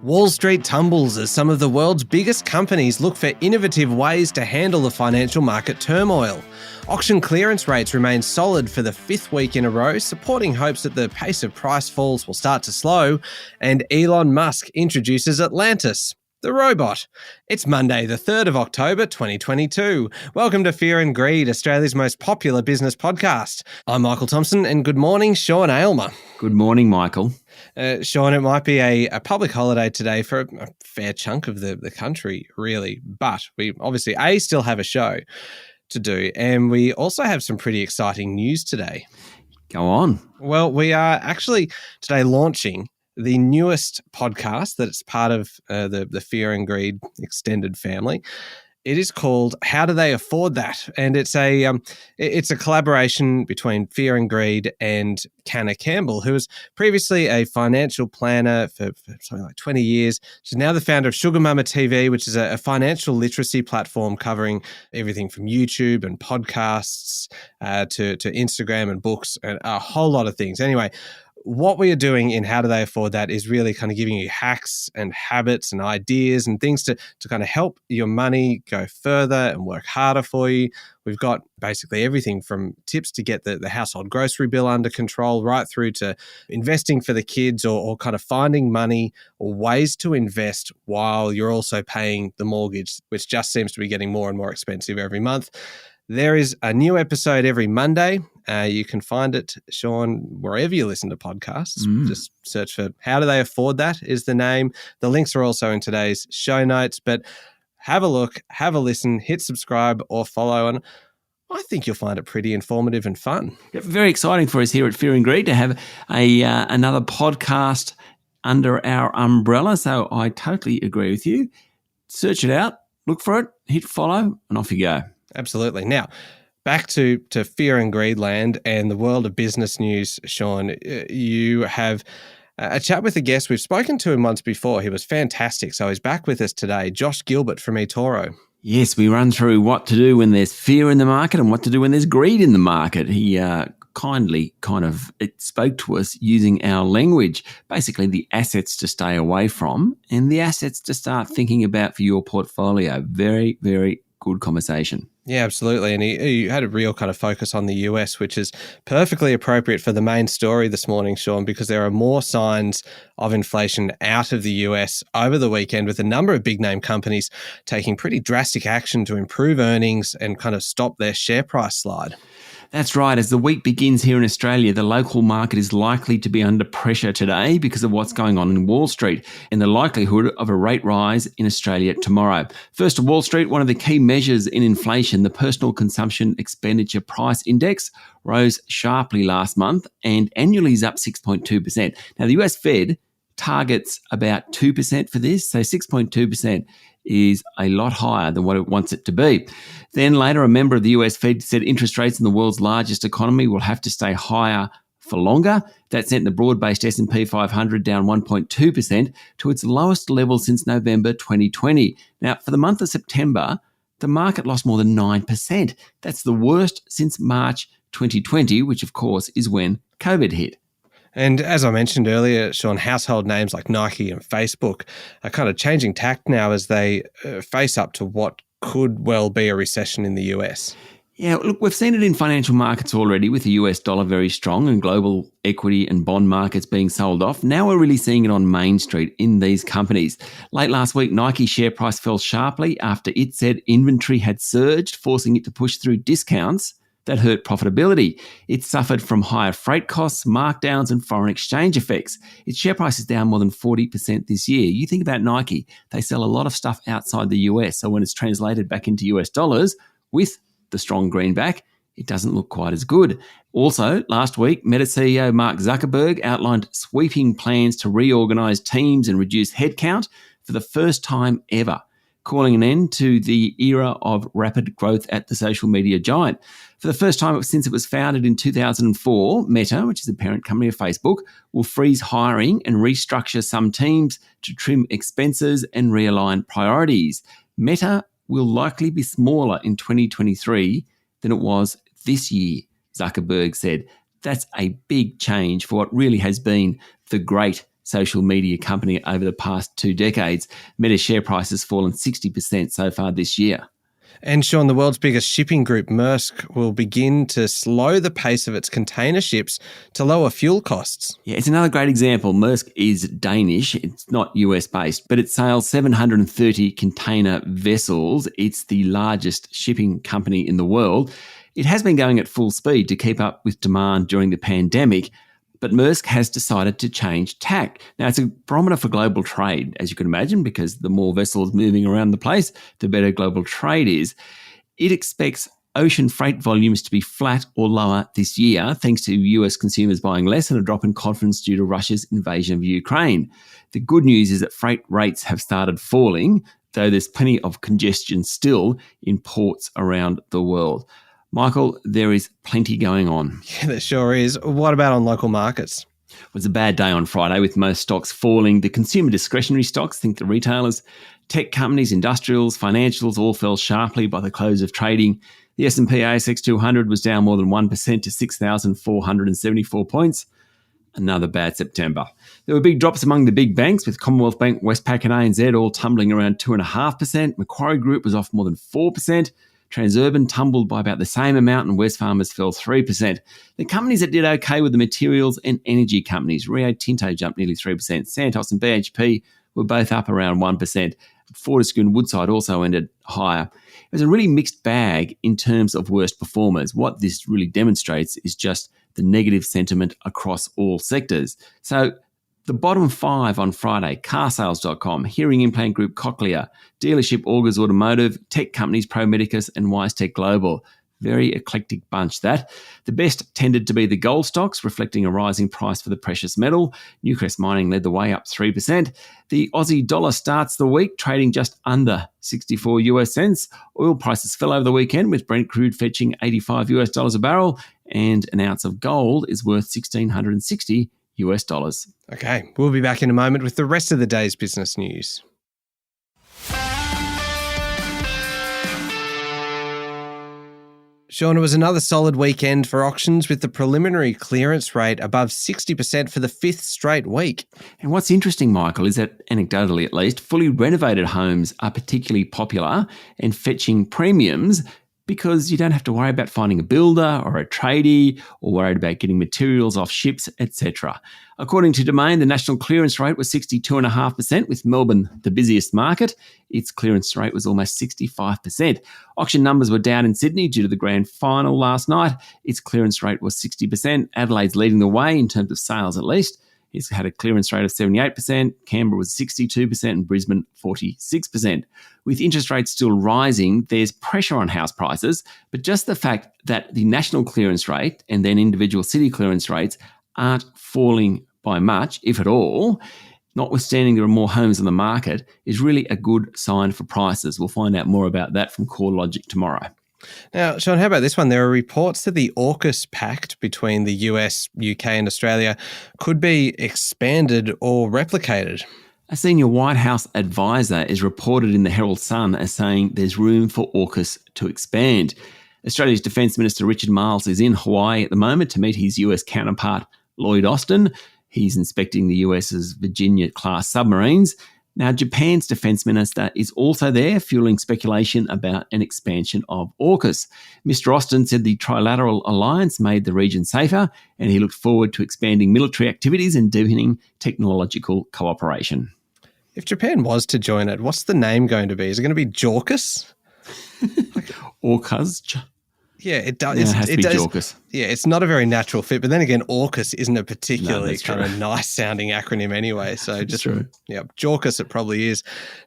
Wall Street tumbles as some of the world's biggest companies look for innovative ways to handle the financial market turmoil. Auction clearance rates remain solid for the fifth week in a row, supporting hopes that the pace of price falls will start to slow. And Elon Musk introduces Atlantis, the robot. It's Monday, the 3rd of October, 2022. Welcome to Fear and Greed, Australia's most popular business podcast. I'm Michael Thompson, and good morning, Sean Aylmer. Good morning, Michael. Sean, it might be a public holiday today for a fair chunk of the country, really. But we obviously, still have a show to do, and we also have some pretty exciting news today. Go on. Well, we are actually today launching the newest podcast that's part of the Fear and Greed extended family. It is called How Do They Afford That? And it's a collaboration between Fear and Greed and Canna Campbell, who was previously a financial planner for something like 20 years. She's now the founder of Sugar Mama TV, which is a financial literacy platform covering everything from YouTube and podcasts to Instagram and books and a whole lot of things. Anyway, what we are doing in How Do They Afford That is really kind of giving you hacks and habits and ideas and things to kind of help your money go further and work harder for you. We've got basically everything from tips to get the household grocery bill under control right through to investing for the kids or kind of finding money or ways to invest while you're also paying the mortgage, which just seems to be getting more and more expensive every month. There is a new episode every Monday. You can find it, Sean, wherever you listen to podcasts. Just search for How Do They Afford That is the name. The links are also in today's show notes. But have a look, have a listen, hit subscribe or follow. And I think you'll find it pretty informative and fun. Very exciting for us here at Fear and Greed to have another podcast under our umbrella. So I totally agree with you. Search it out, look for it, hit follow, and off you go. Absolutely. Now, back to Fear and Greed land and the world of business news, Sean. You have a chat with a guest. We've spoken to him once before. He was fantastic. So he's back with us today, Josh Gilbert from eToro. Yes, we run through what to do when there's fear in the market and what to do when there's greed in the market. He kindly spoke to us using our language, basically the assets to stay away from and the assets to start thinking about for your portfolio. Very, very good conversation. Yeah, absolutely. And he had a real kind of focus on the US, which is perfectly appropriate for the main story this morning, Sean, because there are more signs of inflation out of the US over the weekend, with a number of big name companies taking pretty drastic action to improve earnings and kind of stop their share price slide. That's right. As the week begins here in Australia, the local market is likely to be under pressure today because of what's going on in Wall Street and the likelihood of a rate rise in Australia tomorrow. First to Wall Street, one of the key measures in inflation, the Personal Consumption Expenditure Price Index, rose sharply last month and annually is up 6.2%. Now, the US Fed targets about 2% for this, so 6.2% is a lot higher than what it wants it to be. Then later, a member of the US Fed said interest rates in the world's largest economy will have to stay higher for longer. That sent the broad-based S&P 500 down 1.2% to its lowest level since November 2020. Now, for the month of September, the market lost more than 9%. That's the worst since March 2020, which of course is when COVID hit. And as I mentioned earlier, Sean, household names like Nike and Facebook are kind of changing tack now as they face up to what could well be a recession in the US. Yeah, look, we've seen it in financial markets already with the US dollar very strong and global equity and bond markets being sold off. Now we're really seeing it on Main Street in these companies. Late last week, Nike's share price fell sharply after it said inventory had surged, forcing it to push through discounts that hurt profitability. It suffered from higher freight costs, markdowns, and foreign exchange effects. Its share price is down more than 40% this year. You think about Nike, they sell a lot of stuff outside the US, so when it's translated back into US dollars with the strong greenback, it doesn't look quite as good. Also, last week, Meta CEO Mark Zuckerberg outlined sweeping plans to reorganize teams and reduce headcount for the first time ever, calling an end to the era of rapid growth at the social media giant. For the first time since it was founded in 2004, Meta, which is the parent company of Facebook, will freeze hiring and restructure some teams to trim expenses and realign priorities. Meta will likely be smaller in 2023 than it was this year, Zuckerberg said. That's a big change for what really has been the great social media company over the past 2 decades. Meta's share price has fallen 60% so far this year. And Sean, the world's biggest shipping group, Maersk, will begin to slow the pace of its container ships to lower fuel costs. Yeah, it's another great example. Maersk is Danish. It's not US-based, but it sails 730 container vessels. It's the largest shipping company in the world. It has been going at full speed to keep up with demand during the pandemic, but Maersk has decided to change tack. Now, it's a barometer for global trade, as you can imagine, because the more vessels moving around the place, the better global trade is. It expects ocean freight volumes to be flat or lower this year, thanks to US consumers buying less and a drop in confidence due to Russia's invasion of Ukraine. The good news is that freight rates have started falling, though there's plenty of congestion still in ports around the world. Michael, there is plenty going on. Yeah, there sure is. What about on local markets? It was a bad day on Friday with most stocks falling. The consumer discretionary stocks, think the retailers, tech companies, industrials, financials all fell sharply by the close of trading. The S&P ASX 200 was down more than 1% to 6,474 points. Another bad September. There were big drops among the big banks, with Commonwealth Bank, Westpac and ANZ all tumbling around 2.5%. Macquarie Group was off more than 4%. Transurban tumbled by about the same amount and Wesfarmers fell 3%. The companies that did okay were the materials and energy companies. Rio Tinto jumped nearly 3%. Santos and BHP were both up around 1%. Fortescue and Woodside also ended higher. It was a really mixed bag in terms of worst performers. What this really demonstrates is just the negative sentiment across all sectors. So the bottom 5 on Friday: carsales.com, hearing implant group Cochlear, dealership Augers Automotive, tech companies Pro Medicus and WiseTech Global. Very eclectic bunch, that. The best tended to be the gold stocks, reflecting a rising price for the precious metal. Newcrest Mining led the way, up 3%. The Aussie dollar starts the week trading just under 64 US cents. Oil prices fell over the weekend, with Brent crude fetching $85 a barrel, and an ounce of gold is worth $1,660 US dollars. Okay, we'll be back in a moment with the rest of the day's business news. Sean, it was another solid weekend for auctions, with the preliminary clearance rate above 60% for the 5th straight week. And what's interesting, Michael, is that, anecdotally at least, fully renovated homes are particularly popular and fetching premiums, because you don't have to worry about finding a builder or a tradie, or worried about getting materials off ships, etc. According to Domain, the national clearance rate was 62.5%, with Melbourne the busiest market. Its clearance rate was almost 65%. Auction numbers were down in Sydney due to the grand final last night. Its clearance rate was 60%. Adelaide's leading the way in terms of sales, at least. It's had a clearance rate of 78%, Canberra was 62%, and Brisbane 46%. With interest rates still rising, there's pressure on house prices, but just the fact that the national clearance rate and then individual city clearance rates aren't falling by much, if at all, notwithstanding there are more homes on the market, is really a good sign for prices. We'll find out more about that from CoreLogic tomorrow. Now, Sean, how about this one? There are reports that the AUKUS pact between the US, UK and Australia could be expanded or replicated. A senior White House advisor is reported in the Herald Sun as saying there's room for AUKUS to expand. Australia's Defence Minister Richard Marles is in Hawaii at the moment to meet his US counterpart Lloyd Austin. He's inspecting the US's Virginia-class submarines. Now, Japan's defence minister is also there, fueling speculation about an expansion of AUKUS. Mr. Austin said the trilateral alliance made the region safer, and he looked forward to expanding military activities and deepening technological cooperation. If Japan was to join it, what's the name going to be? Is it going to be JAUKUS? AUKUS? Yeah, it does. Yeah, it has to be JAUKUS. Yeah, it's not a very natural fit. But then again, AUKUS isn't a particularly kind of nice sounding acronym anyway. So just, yeah, JAUKUS it probably is.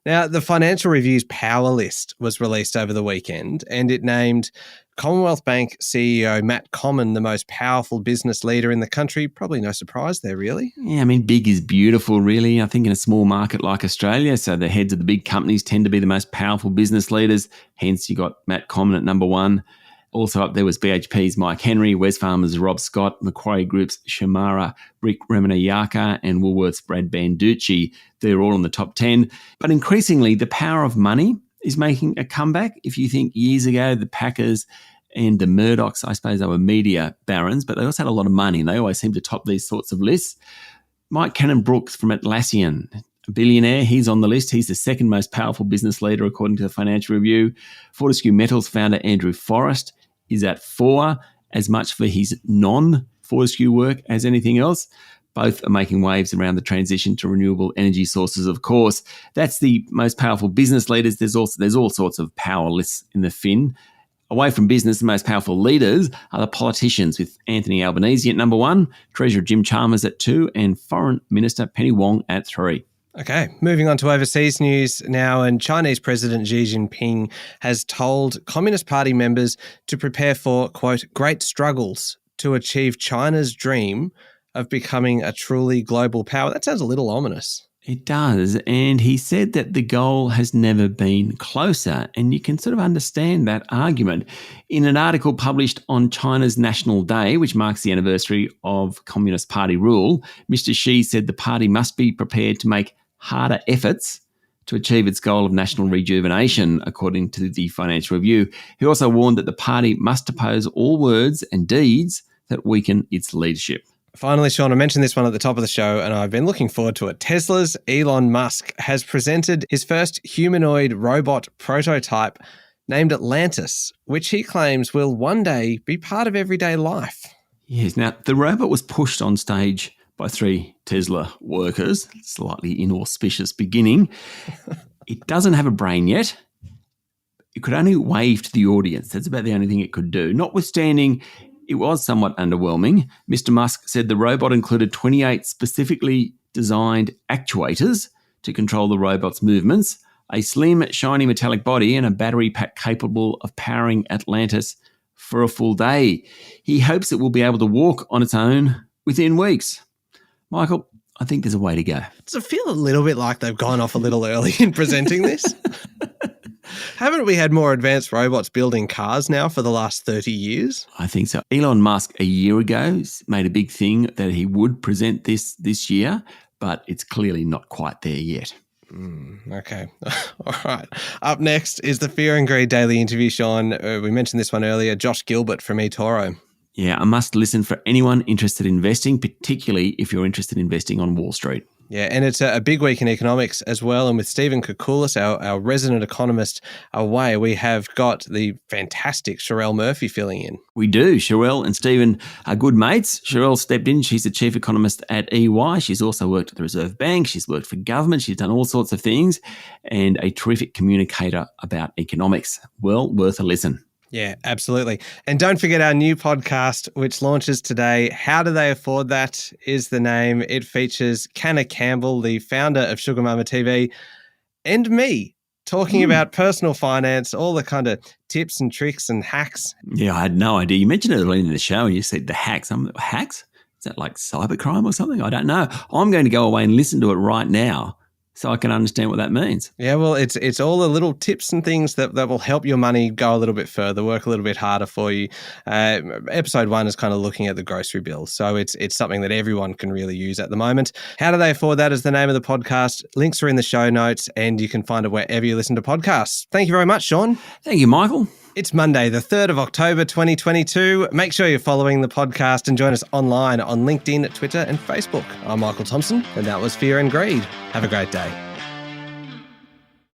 Now, the Financial Review's Power List was released over the weekend, and it named Commonwealth Bank CEO Matt Comyn the most powerful business leader in the country. Probably no surprise there, really. Yeah, I mean, big is beautiful, really. I think in a small market like Australia, so the heads of the big companies tend to be the most powerful business leaders. Hence, you got Matt Comyn at number one. Also up there was BHP's Mike Henry, Wesfarmers' Rob Scott, Macquarie Group's Shamara Rick Remanayaka, and Woolworths' Brad Banducci. They're all in the top 10. But increasingly, the power of money is making a comeback. If you think years ago, the Packers and the Murdochs, I suppose they were media barons, but they also had a lot of money, and they always seem to top these sorts of lists. Mike Cannon-Brookes from Atlassian, a billionaire, he's on the list. He's the second most powerful business leader according to the Financial Review. Fortescue Metals founder Andrew Forrest is at 4, as much for his non-Fortescue work as anything else. Both are making waves around the transition to renewable energy sources, of course. That's the most powerful business leaders. There's all sorts of power lists in the fin. Away from business, the most powerful leaders are the politicians, with Anthony Albanese at number 1, Treasurer Jim Chalmers at 2, and Foreign Minister Penny Wong at 3. Okay, moving on to overseas news now, and Chinese President Xi Jinping has told Communist Party members to prepare for, quote, great struggles to achieve China's dream of becoming a truly global power. That sounds a little ominous. It does, and he said that the goal has never been closer, and you can sort of understand that argument. In an article published on China's National Day, which marks the anniversary of Communist Party rule, Mr. Xi said the party must be prepared to make harder efforts to achieve its goal of national rejuvenation, according to the Financial Review. He also warned that the party must oppose all words and deeds that weaken its leadership. Finally, Sean, I mentioned this one at the top of the show, and I've been looking forward to it. Tesla's Elon Musk has presented his first humanoid robot prototype named Atlantis, which he claims will one day be part of everyday life. Yes, now the robot was pushed on stage by 3 Tesla workers, slightly inauspicious beginning. It doesn't have a brain yet. It could only wave to the audience. That's about the only thing it could do. Notwithstanding, it was somewhat underwhelming. Mr. Musk said the robot included 28 specifically designed actuators to control the robot's movements, a slim, shiny metallic body, and a battery pack capable of powering Atlantis for a full day. He hopes it will be able to walk on its own within weeks. Michael, I think there's a way to go. Does it feel a little bit like they've gone off a little early in presenting this? Haven't we had more advanced robots building cars now for the last 30 years? I think so. Elon Musk a year ago made a big thing that he would present this year, but it's clearly not quite there yet. Okay. All right. Up next is the Fear and Greed Daily Interview, Sean. We mentioned this one earlier. Josh Gilbert from eToro. Yeah, a must listen for anyone interested in investing, particularly if you're interested in investing on Wall Street. Yeah, and it's a big week in economics as well. And with Stephen Koukoulas, our resident economist, away, we have got the fantastic Sherelle Murphy filling in. We do. Sherelle and Stephen are good mates. Sherelle stepped in. She's the chief economist at EY. She's also worked at the Reserve Bank. She's worked for government. She's done all sorts of things, and a terrific communicator about economics. Well, worth a listen. Yeah, absolutely. And don't forget our new podcast, which launches today. How Do They Afford That is the name. It features Canna Campbell, the founder of Sugar Mama TV, and me talking about personal finance, all the kind of tips and tricks and hacks. Yeah, I had no idea. You mentioned it earlier in the show and you said the hacks. Hacks? Is that like cybercrime or something? I don't know. I'm going to go away and listen to it right now so I can understand what that means. Yeah, well, it's all the little tips and things that will help your money go a little bit further, work a little bit harder for you. Episode 1 is kind of looking at the grocery bill. So it's something that everyone can really use at the moment. How Do They Afford That is the name of the podcast. Links are in the show notes, and you can find it wherever you listen to podcasts. Thank you very much, Sean. Thank you, Michael. It's Monday, the 3rd of October, 2022. Make sure you're following the podcast and join us online on LinkedIn, Twitter, and Facebook. I'm Michael Thompson, and that was Fear and Greed. Have a great day.